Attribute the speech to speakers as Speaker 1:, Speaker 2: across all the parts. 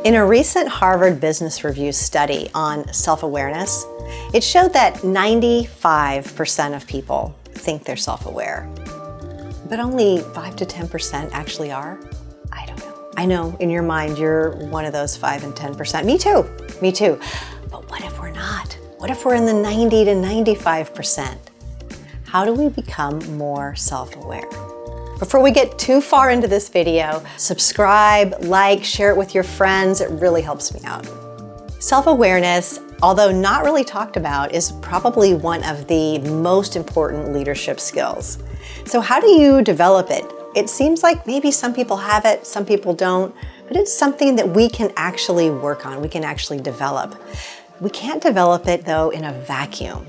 Speaker 1: In a recent Harvard Business Review study on self-awareness, it showed that 95% of people think they're self-aware, but only 5 to 10% actually are. I don't know. I know in your mind you're one of those 5 and 10%. Me too. But what if we're not? What if we're in the 90 to 95%? How do we become more self-aware? Before we get too far into this video, subscribe, like, share it with your friends. It really helps me out. Self-awareness, although not really talked about, is probably one of the most important leadership skills. So how do you develop it? It seems like maybe some people have it, some people don't, but it's something that we can actually work on, we can actually develop. We can't develop it though in a vacuum.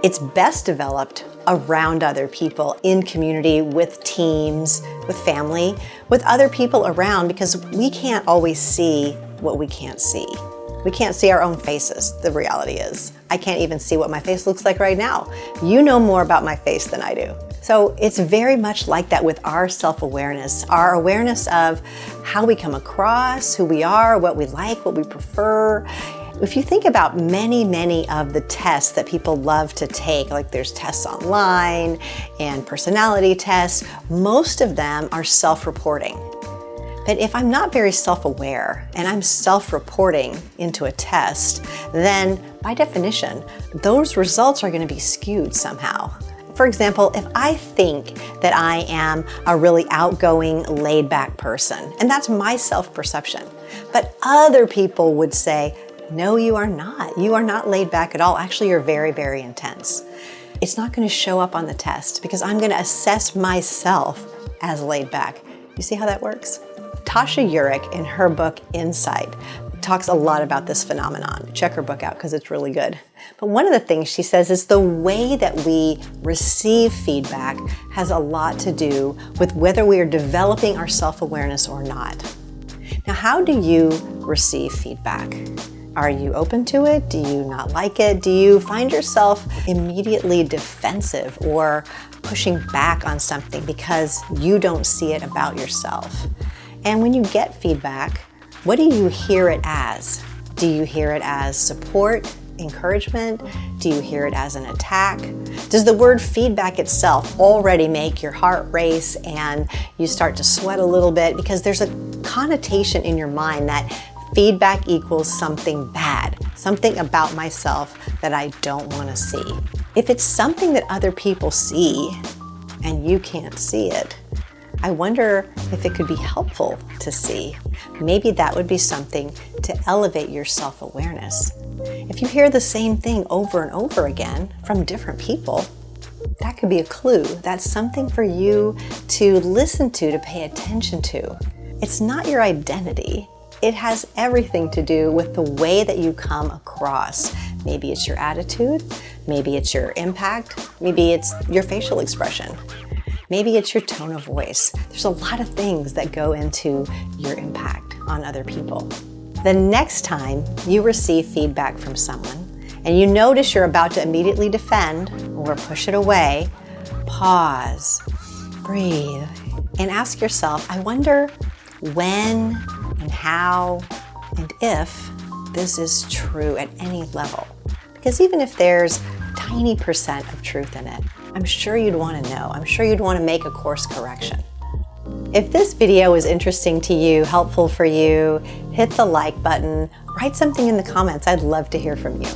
Speaker 1: It's best developed around other people, in community, with teams, with family, with other people around, because we can't always see what we can't see. We can't see our own faces, the reality is. I can't even see what my face looks like right now. You know more about my face than I do. So it's very much like that with our self-awareness, our awareness of how we come across, who we are, what we like, what we prefer. If you think about many of the tests that people love to take, like there's tests online and personality tests, most of them are self-reporting. But if I'm not very self-aware and I'm self-reporting into a test, then by definition, those results are going to be skewed somehow. For example, if I think that I am a really outgoing, laid-back person, and that's my self-perception, but other people would say, no, you are not. You are not laid back at all. Actually, you're very intense. It's not going to show up on the test because I'm going to assess myself as laid back. You see how that works? Tasha Eurich, in her book Insight, talks a lot about this phenomenon. Check her book out because it's really good. But one of the things she says is the way that we receive feedback has a lot to do with whether we are developing our self-awareness or not. Now, how do you receive feedback? Are you open to it? Do you not like it? Do you find yourself immediately defensive or pushing back on something because you don't see it about yourself? And when you get feedback, what do you hear it as? Do you hear it as support, encouragement? Do you hear it as an attack? Does the word feedback itself already make your heart race and you start to sweat a little bit because there's a connotation in your mind that feedback equals something bad, something about myself that I don't want to see. If it's something that other people see and you can't see it, I wonder if it could be helpful to see. Maybe that would be something to elevate your self-awareness. If you hear the same thing over and over again from different people, that could be a clue. That's something for you to listen to pay attention to. It's not your identity. It has everything to do with the way that you come across. Maybe it's your attitude, maybe it's your impact, maybe it's your facial expression, maybe it's your tone of voice. There's a lot of things that go into your impact on other people. The next time you receive feedback from someone and you notice you're about to immediately defend or push it away, pause, breathe, and ask yourself, I wonder when and how and if this is true at any level. Because even if there's tiny percent of truth in it, I'm sure you'd want to know. I'm sure you'd want to make a course correction. If this video was interesting to you, helpful for you, hit the like button, write something in the comments. I'd love to hear from you.